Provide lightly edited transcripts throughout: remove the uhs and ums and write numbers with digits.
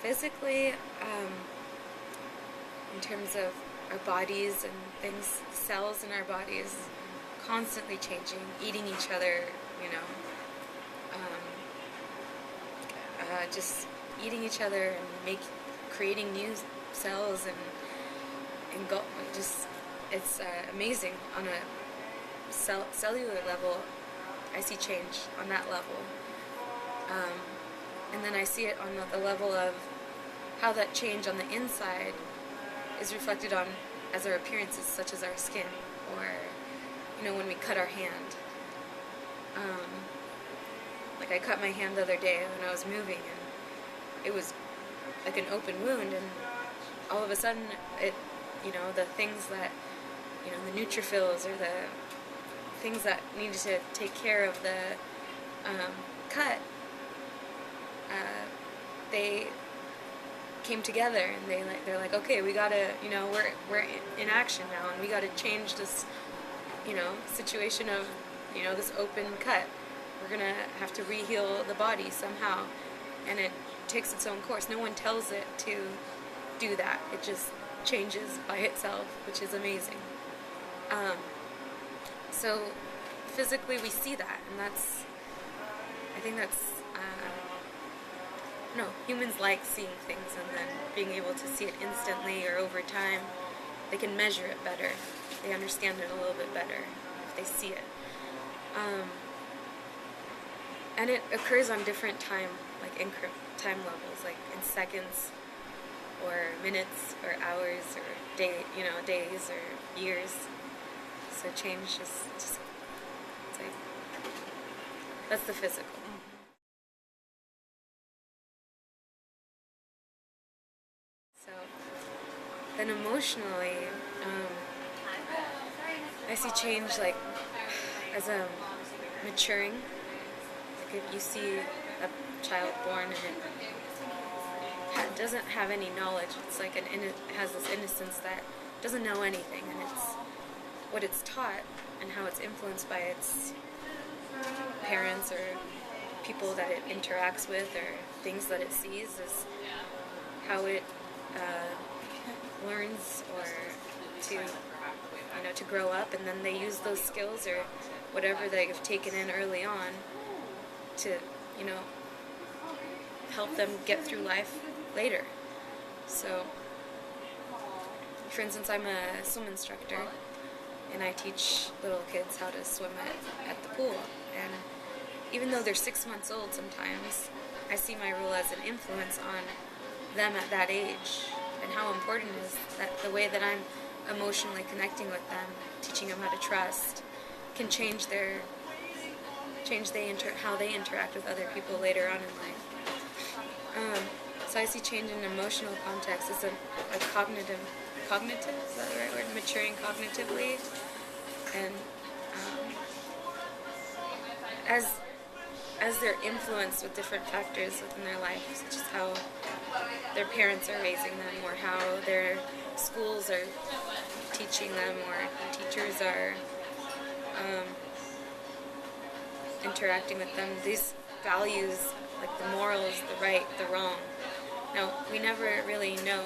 Physically, in terms of our bodies and things, cells in our bodies constantly changing, eating each other, just eating each other and creating new cells and it's amazing on a cellular level. I see change on that level, and then I see it on the level of how that change on the inside is reflected on as our appearances, such as our skin, or when we cut our hand. Like I cut my hand the other day when I was moving, and it was like an open wound, and all of a sudden the things that the neutrophils or the things that needed to take care of the cut, they came together, and they're like, okay, we gotta, we're in action now, and we gotta change this, situation of, this open cut. We're gonna have to re-heal the body somehow, and it takes its own course. No one tells it to do that. It just changes by itself, which is amazing. So physically we see that, and I think that's humans like seeing things and then being able to see it instantly or over time. They can measure it better. They understand it a little bit better if they see it. And it occurs on different time levels, like in seconds or minutes or hours or days or years. So change just it's like, that's the physical. So then emotionally, I see change like as a maturing. Like if you see a child born and it doesn't have any knowledge, it's like it has this innocence that doesn't know anything, and it's what it's taught and how it's influenced by its parents or people that it interacts with or things that it sees is how it learns or to grow up, and then they use those skills or whatever they've taken in early on to help them get through life later. So for instance, I'm a swim instructor, and I teach little kids how to swim at the pool, and even though they're 6 months old sometimes, I see my role as an influence on them at that age, and how important it is that the way that I'm emotionally connecting with them, teaching them how to trust, can change how they interact with other people later on in life. So I see change in emotional context as a cognitive, is that the right word? Maturing cognitively, and as they're influenced with different factors within their life, such as how their parents are raising them, or how their schools are teaching them, or teachers are interacting with them. These values, like the morals, the right, the wrong. Now, we never really know.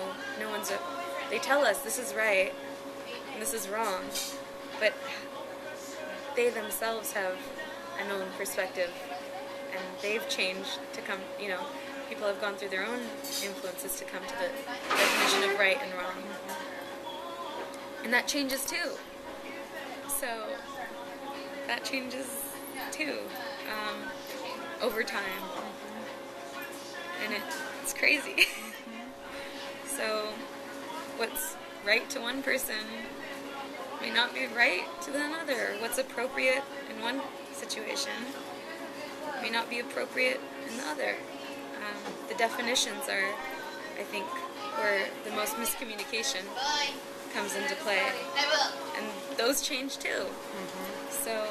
They tell us this is right and this is wrong, but they themselves have an own perspective, and they've changed to come, people have gone through their own influences to come to the definition of right and wrong. And that changes too. So that changes too, over time. And it's crazy. So what's right to one person may not be right to another. What's appropriate in one situation may not be appropriate in the other. The definitions are, I think, where the most miscommunication comes into play. And those change too. So